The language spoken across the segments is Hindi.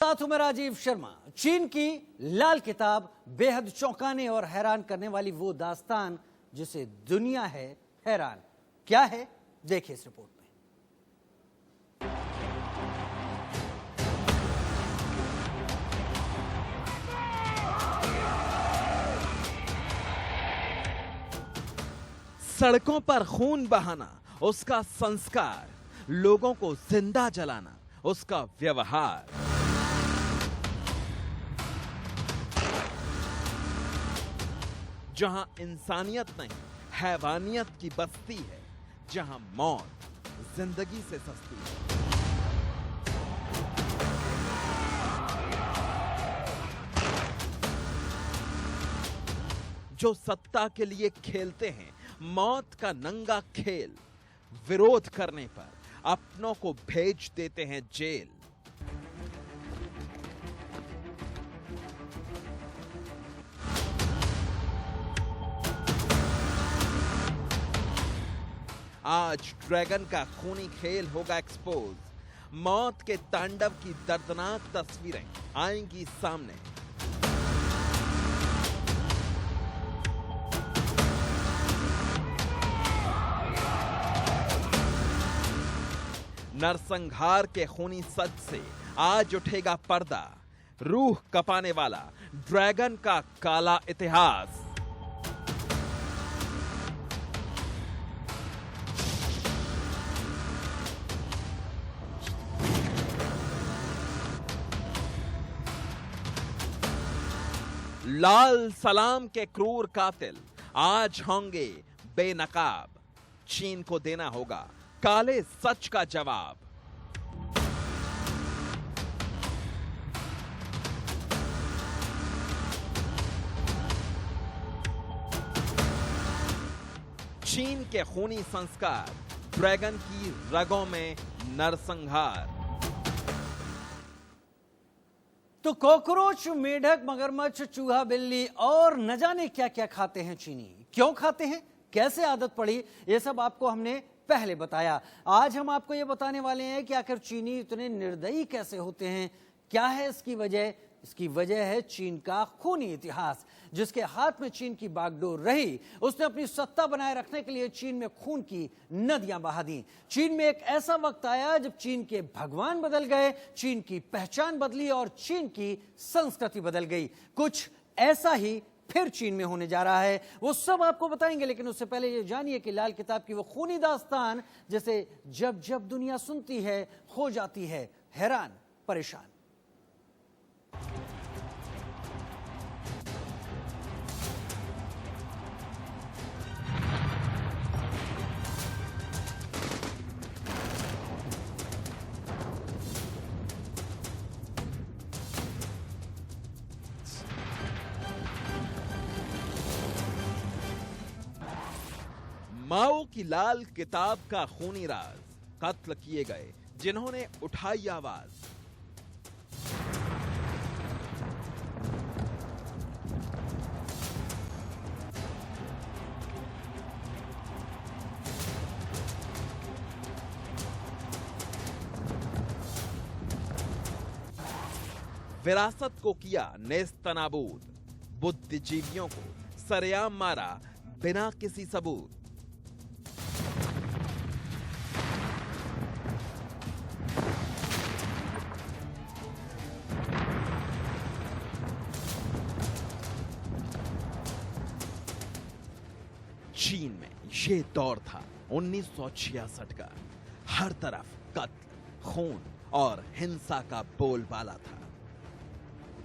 साथ हूं मैं राजीव शर्मा। चीन की लाल किताब बेहद चौंकाने और हैरान करने वाली वो दास्तान जिसे दुनिया है हैरान। क्या है, देखिए इस रिपोर्ट में। सड़कों पर खून बहाना उसका संस्कार, लोगों को जिंदा जलाना उसका व्यवहार। जहां इंसानियत नहीं हैवानियत की बस्ती है, जहां मौत जिंदगी से सस्ती है। जो सत्ता के लिए खेलते हैं मौत का नंगा खेल, विरोध करने पर अपनों को भेज देते हैं जेल। आज ड्रैगन का खूनी खेल होगा एक्सपोज। मौत के तांडव की दर्दनाक तस्वीरें आएंगी सामने। नरसंहार के खूनी सच से आज उठेगा पर्दा। रूह कपाने वाला ड्रैगन का काला इतिहास। लाल सलाम के क्रूर कातिल आज होंगे बेनकाब। चीन को देना होगा काले सच का जवाब। चीन के खूनी संस्कार, ड्रैगन की रगों में नरसंहार। तो कॉकरोच, मेढक, मगरमच्छ, चूहा, बिल्ली और न जाने क्या क्या खाते हैं चीनी। क्यों खाते हैं, कैसे आदत पड़ी, ये सब आपको हमने पहले बताया। आज हम आपको ये बताने वाले हैं कि आखिर चीनी इतने निर्दयी कैसे होते हैं। क्या है इसकी वजह? इसकी वजह है चीन का खूनी इतिहास। जिसके हाथ में चीन की बागडोर रही, उसने अपनी सत्ता बनाए रखने के लिए चीन में खून की नदियां बहा दी। चीन में एक ऐसा वक्त आया जब चीन के भगवान बदल गए, चीन की पहचान बदली और चीन की संस्कृति बदल गई। कुछ ऐसा ही फिर चीन में होने जा रहा है, वो सब आपको बताएंगे। लेकिन उससे पहले ये जानिए कि लाल किताब की वो खूनी दास्तान जैसे जब जब दुनिया सुनती है हो जाती है हैरान परेशान। माओ की लाल किताब का खूनी राज। कत्ल किए गए जिन्होंने उठाई आवाज। विरासत को किया नेस्तनाबूद। बुद्धिजीवियों को सरेआम मारा बिना किसी सबूत। चीन में यह दौर था 1966 का। हर तरफ कत्ल, खून और हिंसा का बोलबाला था।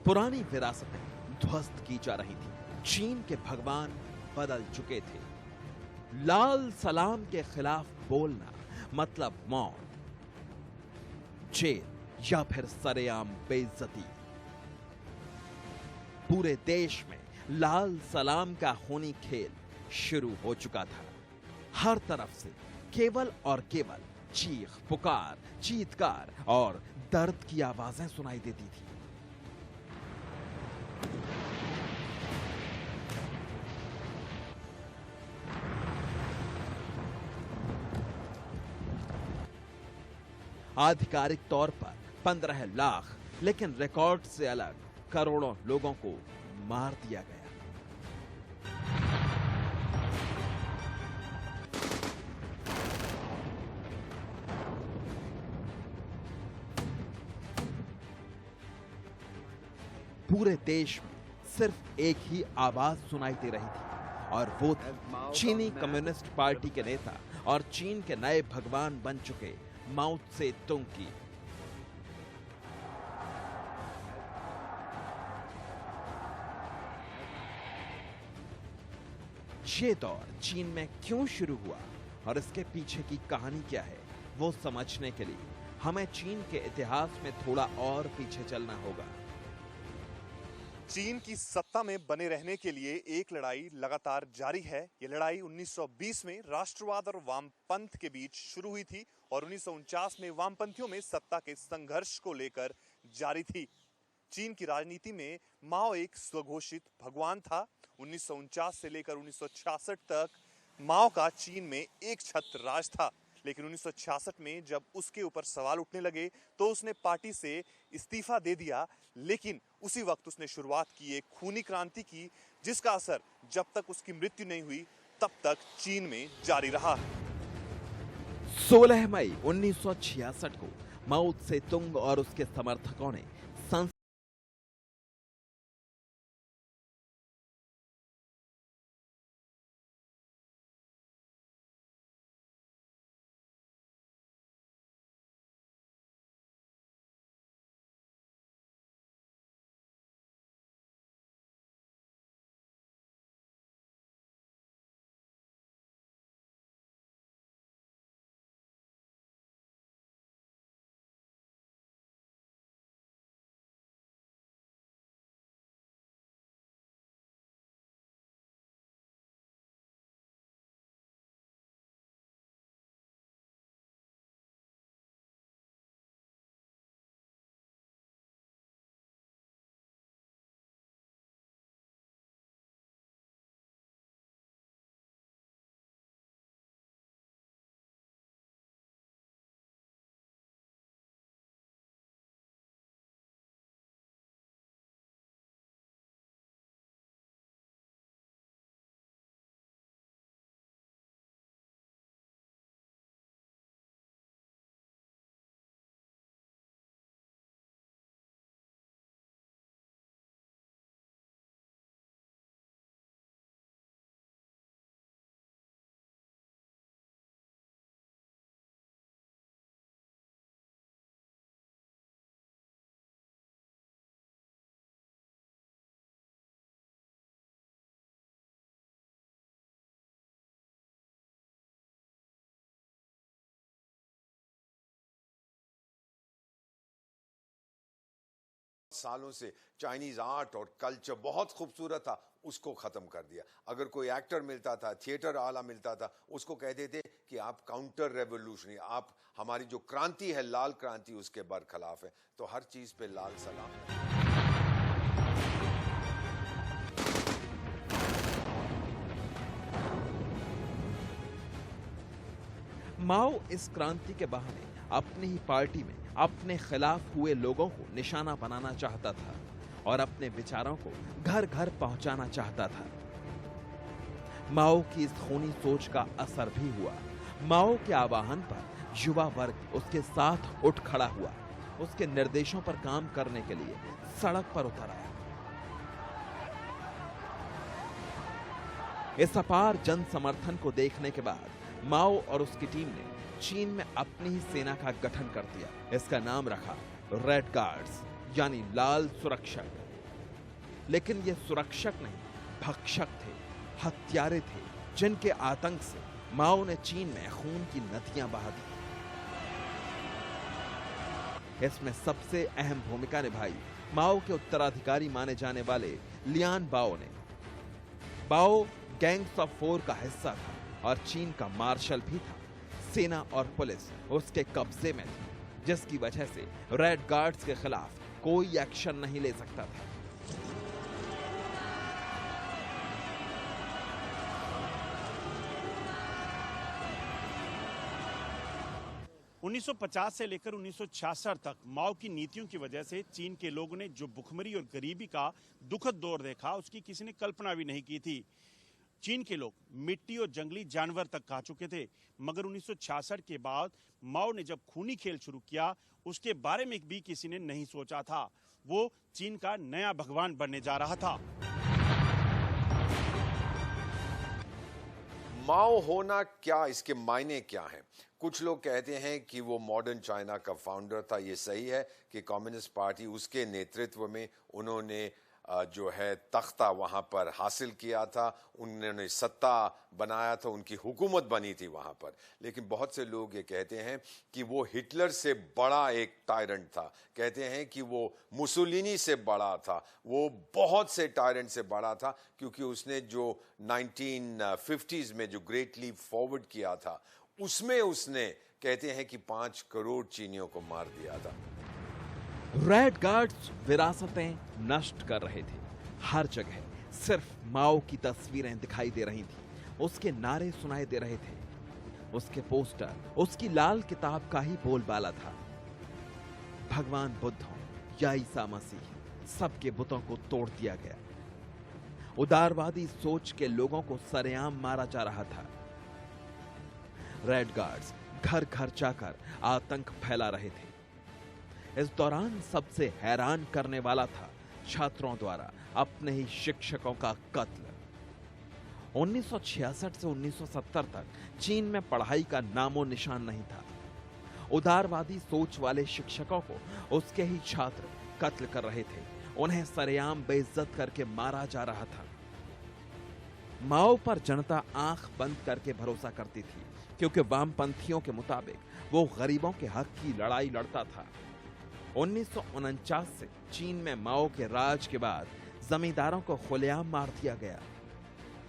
पुरानी विरासतें ध्वस्त की जा रही थी। चीन के भगवान बदल चुके थे। लाल सलाम के खिलाफ बोलना मतलब मौत, जेल या फिर सरेआम बेइज्जती। पूरे देश में लाल सलाम का खूनी खेल शुरू हो चुका था। हर तरफ से केवल और केवल चीख पुकार, चीत्कार और दर्द की आवाजें सुनाई देती थी। आधिकारिक तौर पर 15 लाख लेकिन रिकॉर्ड से अलग करोड़ों लोगों को मार दिया गया। पूरे देश में सिर्फ एक ही आवाज सुनाई दे रही थी और वो थी चीनी कम्युनिस्ट पार्टी के नेता और चीन के नए भगवान बन चुके माओ त्से तुंग की। ये दौर चीन में क्यों शुरू हुआ और इसके पीछे की कहानी क्या है, वो समझने के लिए हमें चीन के इतिहास में थोड़ा और पीछे चलना होगा। चीन की सत्ता में बने रहने के लिए एक लड़ाई लगातार जारी है। ये लड़ाई 1920 में राष्ट्रवाद और वामपंथ के बीच शुरू हुई थी और 1949 में वामपंथियों में सत्ता के संघर्ष को लेकर जारी थी। चीन की राजनीति में माओ एक स्वघोषित भगवान था। 1949 से लेकर 1966 तक माओ का चीन में एक छत्र राज था, लेकिन 1966 में जब उसके ऊपर सवाल उठने लगे तो उसने पार्टी से इस्तीफा दे दिया। लेकिन उसी वक्त उसने शुरुआत की एक खूनी क्रांति की, जिसका असर जब तक उसकी मृत्यु नहीं हुई तब तक चीन में जारी रहा। 16 मई 1966 को माओ त्से तुंग और उसके समर्थकों ने सालों से चाइनीज आर्ट और कल्चर बहुत खूबसूरत था, उसको खत्म कर दिया। अगर कोई एक्टर मिलता था, थिएटर आला मिलता था, उसको कहते थे कि आप काउंटर रेवोल्यूशनरी, आप हमारी जो क्रांति है लाल क्रांति उसके बरखिलाफ है। तो हर चीज पे लाल सलाम। माओ इस क्रांति के बहाने अपनी ही पार्टी में अपने खिलाफ हुए लोगों को निशाना बनाना चाहता था और अपने विचारों को घर घर पहुंचाना चाहता था। माओ की इस खूनी सोच का असर भी हुआ। माओ के आह्वान पर युवा वर्ग उसके साथ उठ खड़ा हुआ, उसके निर्देशों पर काम करने के लिए सड़क पर उतर आया। इस अपार जन समर्थन को देखने के बाद माओ और उसकी टीम ने चीन में अपनी ही सेना का गठन कर दिया। इसका नाम रखा रेड गार्ड्स, यानी लाल सुरक्षक। लेकिन ये सुरक्षक नहीं, भक्षक थे, हत्यारे थे, जिनके आतंक से माओ ने चीन में खून की नदियां बहा दी। इसमें सबसे अहम भूमिका निभाई माओ के उत्तराधिकारी माने जाने वाले लियान बाओ ने। बाओ गैंग्स ऑफ फोर का हिस्सा था और चीन का मार्शल भी था। सेना और पुलिस उसके कब्जे में थी, जिसकी वजह से रेड गार्ड्स के खिलाफ कोई एक्शन नहीं ले सकता था। 1950 से लेकर 1966 तक माओ की नीतियों की वजह से चीन के लोगों ने जो भुखमरी और गरीबी का दुखद दौर देखा, उसकी किसी ने कल्पना भी नहीं की थी। चीन के लोग मिट्टी और जंगली जानवर तक खा चुके थे, मगर 1966 के बाद माओ ने जब खूनी खेल शुरू किया, उसके बारे में भी किसी ने नहीं सोचा था। वो चीन का नया भगवान बनने जा रहा था। माओ होना क्या, इसके मायने क्या हैं? कुछ लोग कहते हैं कि वो मॉडर्न चाइना का फाउंडर था। ये सही है कि कम्युनिस्ट पार्टी उसके नेतृत्व में उन्होंने जो है तख्ता वहां पर हासिल किया था, उन्होंने सत्ता बनाया था, उनकी हुकूमत बनी थी वहां पर। लेकिन बहुत से लोग ये कहते हैं कि वो हिटलर से बड़ा एक टायरेंट था, कहते हैं कि वो मुसोलिनी से बड़ा था, वो बहुत से टायरेंट से बड़ा था, क्योंकि उसने जो 1950s में जो ग्रेट लीप फॉरवर्ड किया था, उसमें उसने कहते हैं कि 5 करोड़ चीनियों को मार दिया था। रेड गार्ड्स विरासतें नष्ट कर रहे थे। हर जगह सिर्फ माओ की तस्वीरें दिखाई दे रही थी, उसके नारे सुनाई दे रहे थे, उसके पोस्टर, उसकी लाल किताब का ही बोलबाला था। भगवान बुद्ध हो या ईसा मसीह, सबके बुतों को तोड़ दिया गया। उदारवादी सोच के लोगों को सरेआम मारा जा रहा था। रेड गार्ड्स घर घर जाकर आतंक फैला रहे थे। इस दौरान सबसे हैरान करने वाला था छात्रों द्वारा अपने ही शिक्षकों का कत्ल। 1966 से 1970 तक चीन में पढ़ाई का नामो निशान नहीं था। उदारवादी सोच वाले शिक्षकों को उसके ही छात्र कत्ल कर रहे थे, उन्हें सरेआम बेइज्जत करके मारा जा रहा था। माओ पर जनता आंख बंद करके भरोसा करती थी, क्योंकि वामपंथियों के मुताबिक वो गरीबों के हक की लड़ाई लड़ता था। 1949 से चीन में माओ के राज के बाद जमींदारों को खुलेआम मार दिया गया,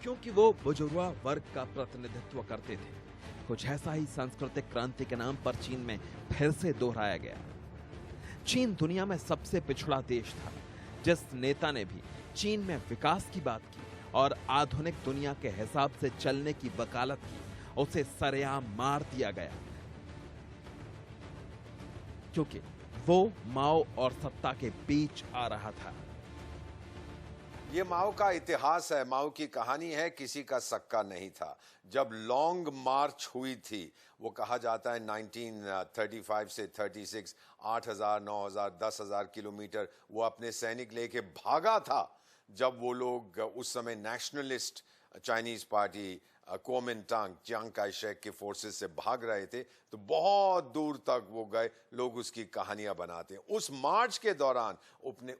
क्योंकि वो बुजुर्गा वर्ग का प्रतिनिधित्व करते थे। कुछ ऐसा ही सांस्कृतिक क्रांति के नाम पर चीन में फिर से दोहराया गया। चीन दुनिया में सबसे पिछड़ा देश था। जिस नेता ने भी चीन में विकास की बात की और आधुनिक दुनिया के हिसाब से चलने की वकालत की, उसे सरेआम मार दिया गया, क्योंकि वो माओ और सत्ता के बीच आ रहा था। ये माओ का इतिहास है, माओ की कहानी है, किसी का सक्का नहीं था। जब लॉन्ग मार्च हुई थी, वो कहा जाता है 1935 से 36, 8,000, 9,000, 10,000 किलोमीटर वो अपने सैनिक लेके भागा था। जब वो लोग उस समय nationalist Chinese party Kuomintang, Chiang Kai Shek के फोर्सेस से भाग रहे थे, तो बहुत दूर तक वो गए। लोग उसकी कहानियां बनाते हैं। उस मार्च के दौरान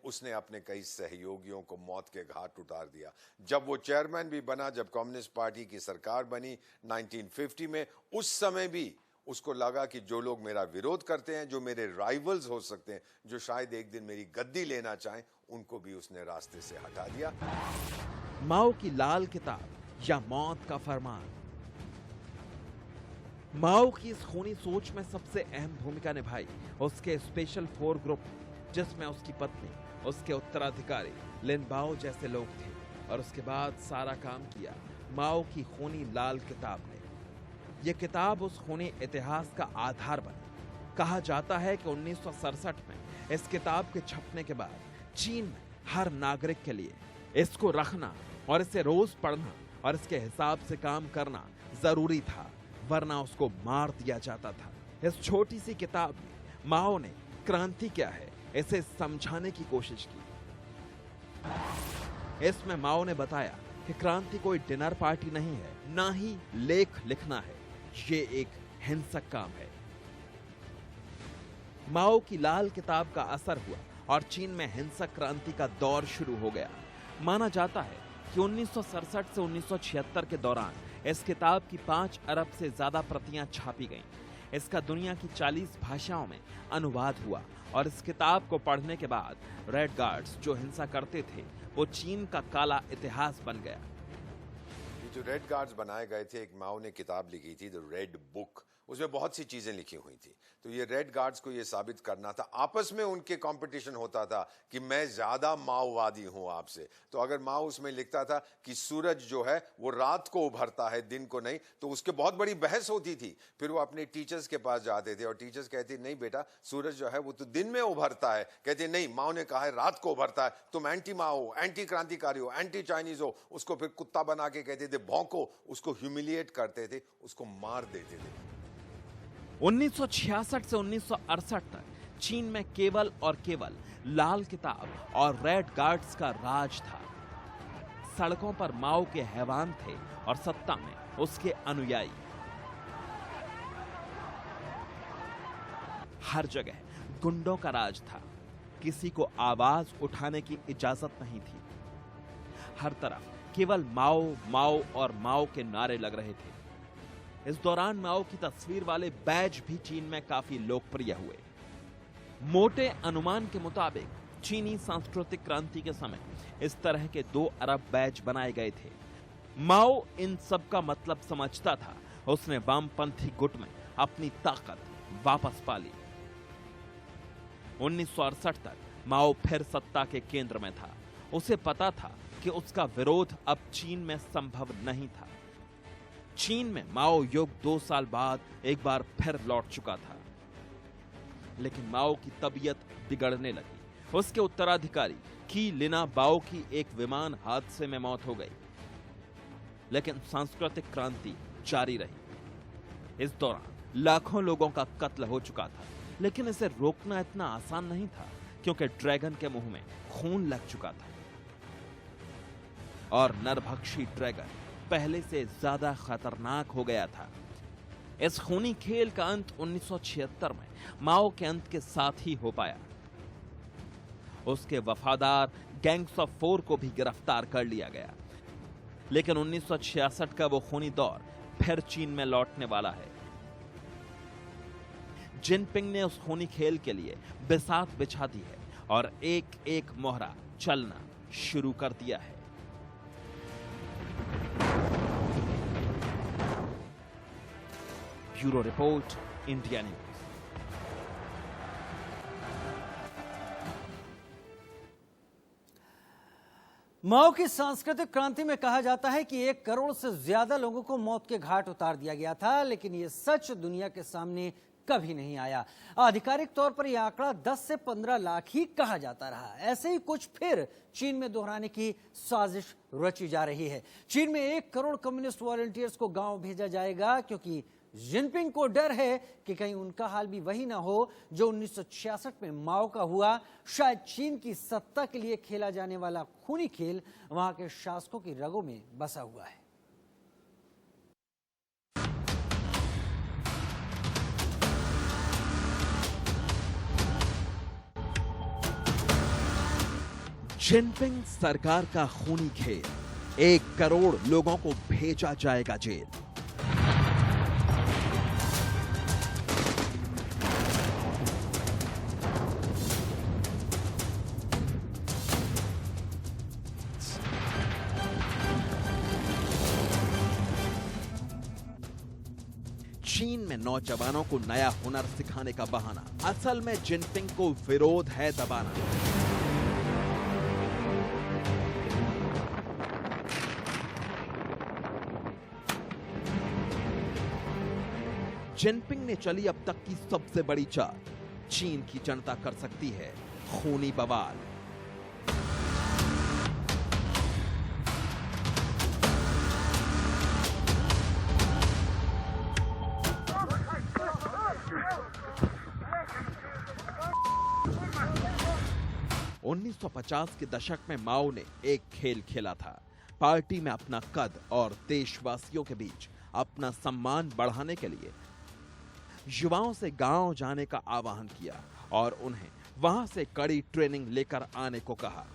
उसने अपने कई सहयोगियों को मौत के घाट उतार दिया। जब वो चेयरमैन भी बना, जब कम्युनिस्ट पार्टी की सरकार बनी 1950 में, उस समय भी उसको लगा कि जो लोग मेरा विरोध करते हैं, जो मेरे राइवल्स हो सकते हैं, जो शायद एक दिन मेरी गद्दी लेना चाहें, उनको भी उसने रास्ते से हटा दिया। माओ की लाल किताब या मौत का फरमान। माओ की इस खूनी सोच में सबसे अहम भूमिका निभाई उसके स्पेशल 4 ग्रुप, जिसमें उसकी पत्नी, उसके उत्तराधिकारी लिन बाओ जैसे लोग थे, और उसके बाद सारा काम किया माओ की खूनी लाल किताब ने। यह किताब उस खूनी इतिहास का आधार बनी। कहा जाता है कि 1967 में इस किताब के छपने के बाद चीन में हर नागरिक के लिए इसको रखना और इसे रोज पढ़ना और इसके हिसाब से काम करना जरूरी था, वरना उसको मार दिया जाता था। इस छोटी सी किताब में माओ ने क्रांति क्या है इसे समझाने की कोशिश की। इसमें माओ ने बताया कि क्रांति कोई डिनर पार्टी नहीं है, ना ही लेख लिखना है, ये एक हिंसक काम है। माओ की लाल किताब का असर हुआ और चीन में हिंसक क्रांति का दौर शुरू हो गया। माना जाता है कि 1967 से 1976 के दौरान इस किताब की 5 अरब से ज्यादा प्रतियां छापी गईं। इसका दुनिया की 40 भाषाओं में अनुवाद हुआ और इस किताब को पढ़ने के बाद रेड गार्ड्स जो हिंसा करते थे, वो चीन का काला इतिहास बन गया। ये जो रेड गार्ड्स बनाए गए थे, एक माओ ने किताब लिखी थी द रेड बुक, उसमें बहुत सी चीजें लिखी हुई थी। तो ये रेड गार्ड्स को ये साबित करना था, आपस में उनके कंपटीशन होता था कि मैं ज्यादा माओवादी हूं आपसे। तो अगर माओ उसमें लिखता था कि सूरज जो है वो रात को उभरता है, दिन को नहीं, तो उसके बहुत बड़ी बहस होती थी। फिर वो अपने टीचर्स के पास जाते थे और टीचर्स कहते नहीं बेटा, सूरज जो है वो तो दिन में उभरता है। कहते नहीं, माओ ने कहा है रात को उभरता है, तुम एंटी माओ हो, एंटी क्रांतिकारी हो, एंटी चाइनीज हो। उसको फिर कुत्ता बना के कहते थे भौंको, उसको ह्यूमिलिएट करते थे, उसको मार देते थे। 1966 से 1968 तक चीन में केवल और केवल लाल किताब और रेड गार्ड्स का राज था। सड़कों पर माओ के हैवान थे और सत्ता में उसके अनुयायी। हर जगह गुंडों का राज था, किसी को आवाज उठाने की इजाजत नहीं थी। हर तरफ केवल माओ माओ और माओ के नारे लग रहे थे। इस दौरान माओ की तस्वीर वाले बैज भी चीन में काफी लोकप्रिय हुए। मोटे अनुमान के मुताबिक चीनी सांस्कृतिक क्रांति के समय इस तरह के 2 अरब बैज बनाए गए थे। माओ इन सब का मतलब समझता था। उसने वामपंथी गुट में अपनी ताकत वापस पा ली। 1968 तक माओ फिर सत्ता के केंद्र में था। उसे पता था कि उसका विरोध अब चीन में संभव नहीं था। चीन में माओ युग 2 साल बाद एक बार फिर लौट चुका था, लेकिन माओ की तबीयत बिगड़ने लगी। उसके उत्तराधिकारी की लिना बाओ की एक विमान हादसे में मौत हो गई, लेकिन सांस्कृतिक क्रांति जारी रही। इस दौरान लाखों लोगों का कत्ल हो चुका था, लेकिन इसे रोकना इतना आसान नहीं था, क्योंकि ड्रैगन के मुंह में खून लग चुका था और नरभक्षी ड्रैगन पहले से ज्यादा खतरनाक हो गया था। इस खूनी खेल का अंत 1976 में माओ के अंत के साथ ही हो पाया। उसके वफादार गैंग्स ऑफ 4 को भी गिरफ्तार कर लिया गया, लेकिन 1966 का वो खूनी दौर फिर चीन में लौटने वाला है। जिनपिंग ने उस खूनी खेल के लिए बिसात बिछा दी है और एक एक मोहरा चलना शुरू कर दिया है। Bureau report, India news. Mao की सांस्कृतिक क्रांति में कहा जाता है कि 1 करोड़ से ज्यादा लोगों को मौत के घाट उतार दिया गया था, लेकिन यह सच दुनिया के सामने कभी नहीं आया। आधिकारिक तौर पर यह आंकड़ा 10 से 15 लाख ही कहा जाता रहा। ऐसे ही कुछ फिर चीन में दोहराने की साजिश रची जा रही है। चीन में 1 करोड़ कम्युनिस्ट वॉलंटियर्स को गांव भेजा जाएगा, क्योंकि जिनपिंग को डर है कि कहीं उनका हाल भी वही ना हो जो 1966 में माओ का हुआ। शायद चीन की सत्ता के लिए खेला जाने वाला खूनी खेल वहां के शासकों की रगों में बसा हुआ है। जिनपिंग सरकार का खूनी खेल, 1 करोड़ लोगों को भेजा जाएगा जेल। चीन में नौजवानों को नया हुनर सिखाने का बहाना, असल में जिनपिंग को विरोध है दबाना। जिनपिंग ने चली अब तक की सबसे बड़ी चाल। चीन की जनता कर सकती है खूनी बवाल। उन्नीस 1950 के दशक में माओ ने एक खेल खेला था। पार्टी में अपना कद और देशवासियों के बीच अपना सम्मान बढ़ाने के लिए युवाओं से गांव जाने का आह्वान किया और उन्हें वहां से कड़ी ट्रेनिंग लेकर आने को कहा।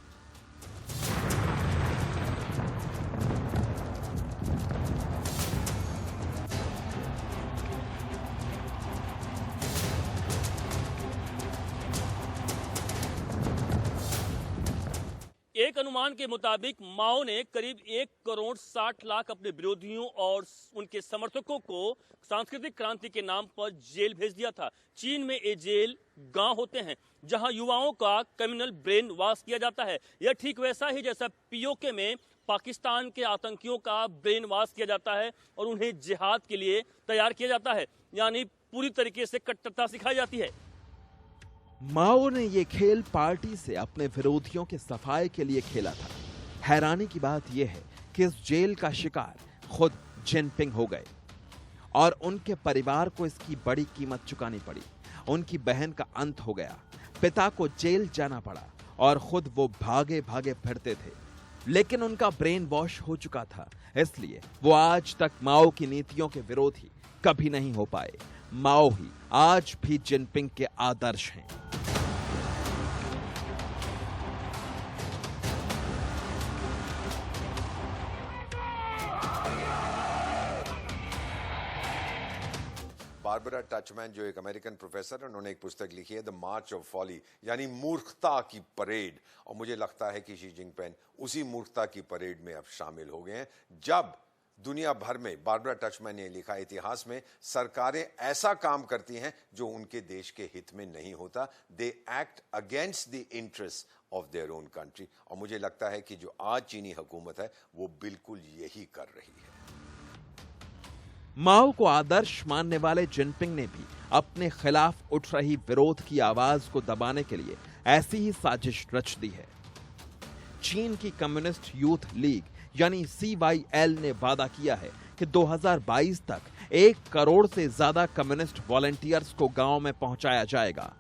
एक अनुमान के मुताबिक माओ ने करीब 1 करोड़ 60 लाख अपने विरोधियों और उनके समर्थकों को सांस्कृतिक क्रांति के नाम पर जेल भेज दिया था। चीन में ये जेल गांव होते हैं जहां युवाओं का कम्युनल ब्रेन वॉश किया जाता है। यह ठीक वैसा ही जैसा पीओके में पाकिस्तान के आतंकियों का ब्रेन वॉश किया जाता है और उन्हें जिहाद के लिए तैयार किया जाता है, यानी पूरी तरीके से कट्टरता सिखाई जाती है। माओ ने ये खेल पार्टी से अपने विरोधियों के सफाई के लिए खेला था। हैरानी की बात यह है कि इस जेल का शिकार खुद जिनपिंग हो गए और उनके परिवार को इसकी बड़ी कीमत चुकानी पड़ी। उनकी बहन का अंत हो गया, पिता को जेल जाना पड़ा और खुद वो भागे भागे फिरते थे, लेकिन उनका ब्रेन वॉश हो चुका था, इसलिए वो आज तक माओ की नीतियों के विरोधी कभी नहीं हो पाए। माओ ही आज भी जिनपिंग के आदर्श हैं। बारबरा टचमैन जो एक अमेरिकन प्रोफेसर है, उन्होंने एक पुस्तक लिखी है द मार्च ऑफ फॉली, यानी मूर्खता की परेड। और मुझे लगता है कि शी जिनपिंग उसी मूर्खता की परेड में अब शामिल हो गए हैं। जब दुनिया भर में, बारबरा टचमैन ने लिखा, इतिहास में सरकारें ऐसा काम करती हैं जो उनके देश के हित में नहीं होता, they act against the interest of their own country. और मुझे लगता है कि जो आज चीनी हुकूमत है वो बिल्कुल यही कर रही है। माओ को आदर्श मानने वाले जिनपिंग ने भी अपने खिलाफ उठ रही विरोध की आवाज को दबाने के लिए ऐसी ही साजिश रच दी है। चीन की कम्युनिस्ट यूथ लीग यानी CYL ने वादा किया है कि 2022 तक 1 करोड़ से ज्यादा कम्युनिस्ट वॉलंटियर्स को गांव में पहुंचाया जाएगा,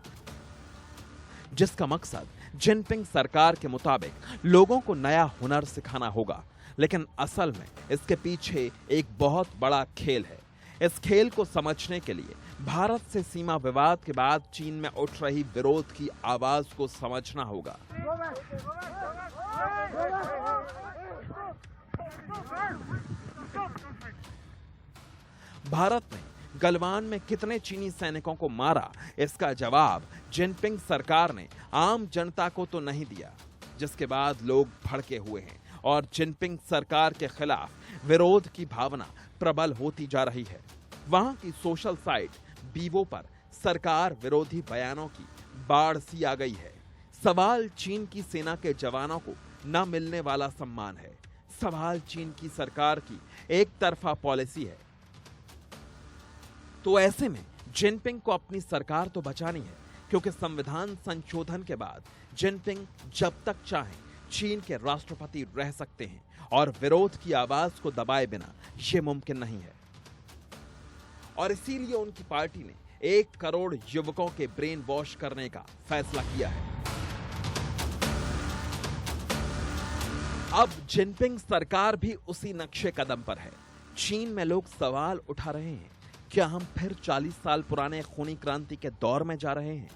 जिसका मकसद जिनपिंग सरकार के मुताबिक लोगों को नया हुनर सिखाना होगा। लेकिन असल में इसके पीछे एक बहुत बड़ा खेल है। इस खेल को समझने के लिए भारत से सीमा विवाद के बाद चीन में उठ रही विरोध की आवाज को समझना होगा। भारत ने गलवान में कितने चीनी सैनिकों को मारा, इसका जवाब जिनपिंग सरकार ने आम जनता को तो नहीं दिया, जिसके बाद लोग भड़के हुए हैं और जिनपिंग सरकार के खिलाफ विरोध की भावना प्रबल होती जा रही है। वहां की सोशल साइट बीवो पर सरकार विरोधी बयानों की बाढ़ सी आ गई है। सवाल चीन की सेना के जवानों को न मिलने वाला सम्मान है। सवाल चीन की सरकार की एक तरफा पॉलिसी है। तो ऐसे में जिनपिंग को अपनी सरकार तो बचानी है, क्योंकि संविधान संशोधन के बाद जिनपिंग जब तक चाहें चीन के राष्ट्रपति रह सकते हैं और विरोध की आवाज को दबाए बिना यह मुमकिन नहीं है। और इसीलिए उनकी पार्टी ने 1 करोड़ युवकों के ब्रेन वॉश करने का फैसला किया है। अब जिनपिंग सरकार भी उसी नक्शे कदम पर है। चीन में लोग सवाल उठा रहे हैं, क्या हम फिर 40 साल पुराने खूनी क्रांति के दौर में जा रहे हैं?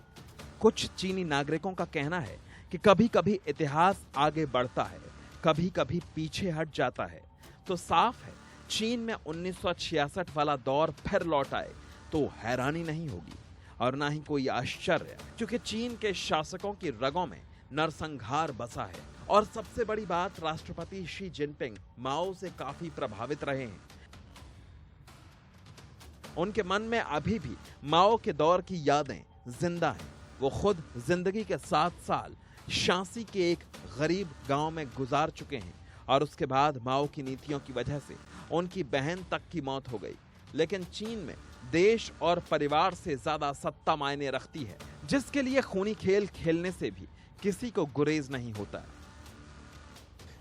कुछ चीनी नागरिकों का कहना है कि कभी कभी इतिहास आगे बढ़ता है, कभी कभी पीछे हट जाता है। तो साफ है, चीन में 1966 वाला दौर फिर लौट आए तो हैरानी नहीं होगी और ना ही कोई आश्चर्य, क्योंकि चीन के शासकों की रगों में नरसंहार बसा है। और सबसे बड़ी बात, राष्ट्रपति शी जिनपिंग माओ से काफी प्रभावित रहे हैं। उनके मन में अभी भी माओ के दौर की यादें जिंदा हैं। वो खुद जिंदगी के 7 साल शांसी के एक गरीब गांव में गुजार चुके हैं और उसके बाद माओ की नीतियों की वजह से उनकी बहन तक की मौत हो गई। लेकिन चीन में देश और परिवार से ज्यादा सत्ता मायने रखती है, जिसके लिए खूनी खेल खेलने से भी किसी को गुरेज नहीं होता।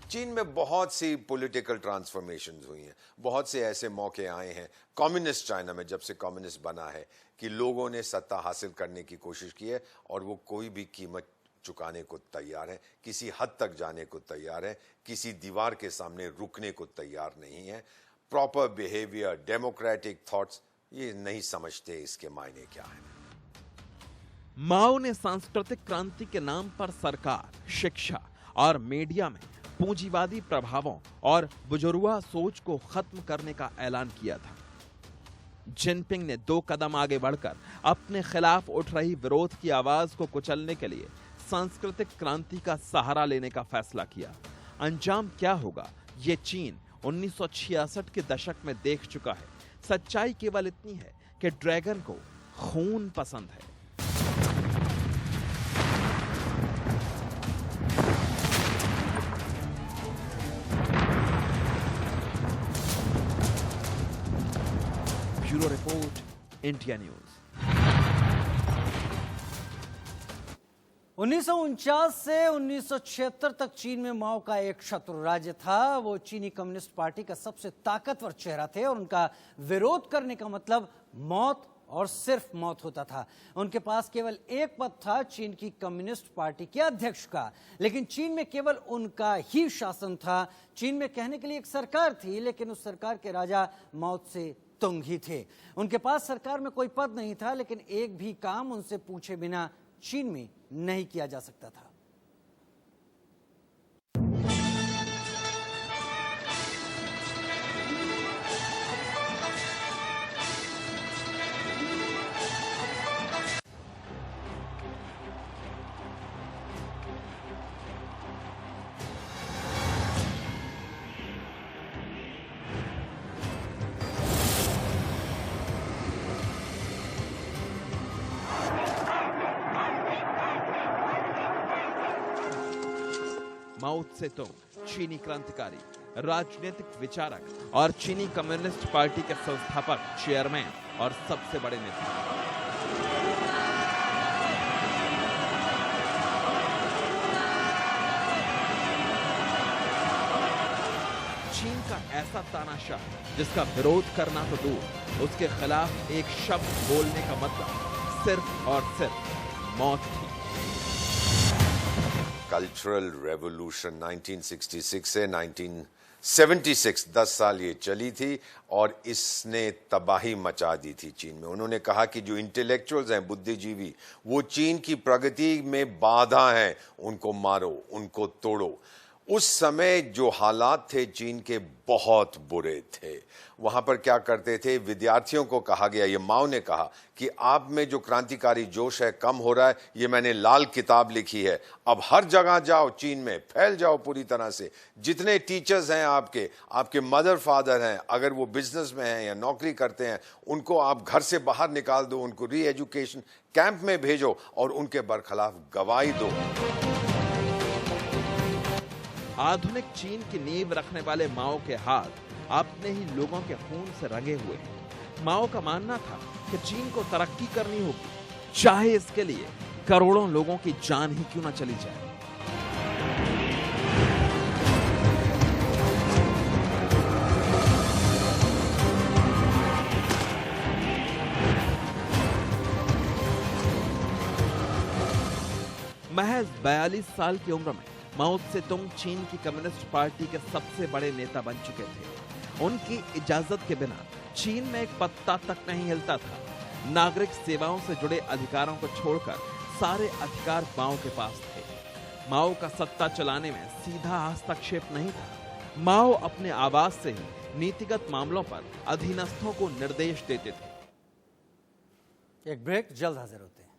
चीन में बहुत सी पॉलिटिकल ट्रांसफॉर्मेशंस हुई हैं, बहुत से ऐसे मौके आए हैं कम्युनिस्ट चाइना में, जब से कम्युनिस्ट बना है, कि लोगों ने सत्ता हासिल करने की कोशिश की है और वो कोई भी कीमत चुकाने को तैयार है, किसी हद तक जाने को तैयार है, किसी दीवार के सामने रुकने को तैयार नहीं है। प्रॉपर बिहेवियर, डेमोक्रेटिक थॉट्स, ये नहीं समझते इसके मायने क्या है। माओ ने सांस्कृतिक क्रांति के नाम पर सरकार, शिक्षा और मीडिया में पूंजीवादी प्रभावों और बुजुर्गा सोच को खत्म करने का ऐलान किया था। जिनपिंग ने 2 कदम आगे बढ़कर अपने खिलाफ उठ रही विरोध की आवाज को कुचलने के लिए सांस्कृतिक क्रांति का सहारा लेने का फैसला किया। अंजाम क्या होगा ये चीन 1966 के दशक में देख चुका है। सच्चाई केवल इतनी है कि ड्रैगन को खून पसंद है। Bureau report, India news. 1949 से 1976 तक चीन में माओ का एक शत्रु राज्य था। वो चीनी कम्युनिस्ट पार्टी का सबसे ताकतवर चेहरा थे और उनका विरोध करने का मतलब मौत और सिर्फ मौत होता था। उनके पास केवल एक पद था, चीन की कम्युनिस्ट पार्टी के अध्यक्ष का, लेकिन चीन में केवल उनका ही शासन था। चीन में कहने के लिए एक सरकार थी, लेकिन उस सरकार के राजा मौत से तुंग ही थे। उनके पास सरकार में कोई पद नहीं था, लेकिन एक भी काम उनसे पूछे बिना चीन में नहीं किया जा सकता था। माओ त्से-तुंग चीनी क्रांतिकारी, राजनीतिक विचारक और चीनी कम्युनिस्ट पार्टी के संस्थापक, चेयरमैन और सबसे बड़े नेता। चीन का ऐसा तानाशाह जिसका विरोध करना तो दूर, उसके खिलाफ एक शब्द बोलने का मतलब सिर्फ और सिर्फ मौत थी। कल्चरल रेवोल्यूशन 1966 से 1976 10 साल ये चली थी और इसने तबाही मचा दी थी चीन में। उन्होंने कहा कि जो इंटेलेक्चुअल्स हैं, बुद्धिजीवी, वो चीन की प्रगति में बाधा हैं, उनको मारो, उनको तोड़ो। उस समय जो हालात थे चीन के बहुत बुरे थे। वहां पर क्या करते थे, विद्यार्थियों को कहा गया, ये माओ ने कहा कि आप में जो क्रांतिकारी जोश है कम हो रहा है, ये मैंने लाल किताब लिखी है, अब हर जगह जाओ, चीन में फैल जाओ पूरी तरह से। जितने टीचर्स हैं आपके मदर फादर हैं, अगर वो बिजनेस में हैं या नौकरी करते हैं, उनको आप घर से बाहर निकाल दो, उनको री एजुकेशन कैंप में भेजो और उनके बरखिलाफ गवाही दो। आधुनिक चीन की नींव रखने वाले माओ के हाथ अपने ही लोगों के खून से रंगे हुए हैं। माओ का मानना था कि चीन को तरक्की करनी होगी, चाहे इसके लिए करोड़ों लोगों की जान ही क्यों न चली जाए। महज 42 साल की उम्र में माओ त्से-तुंग चीन की कम्युनिस्ट पार्टी के सबसे बड़े नेता बन चुके थे। उनकी इजाजत के बिना चीन में एक पत्ता तक नहीं हिलता था। नागरिक सेवाओं से जुड़े अधिकारों को छोड़कर सारे अधिकार माओ के पास थे। माओ का सत्ता चलाने में सीधा हस्तक्षेप नहीं था। माओ अपने आवाज से ही नीतिगत मामलों पर अधीनस्थों को निर्देश देते थे। एक ब्रेक, जल्द हाजिर होते हैं।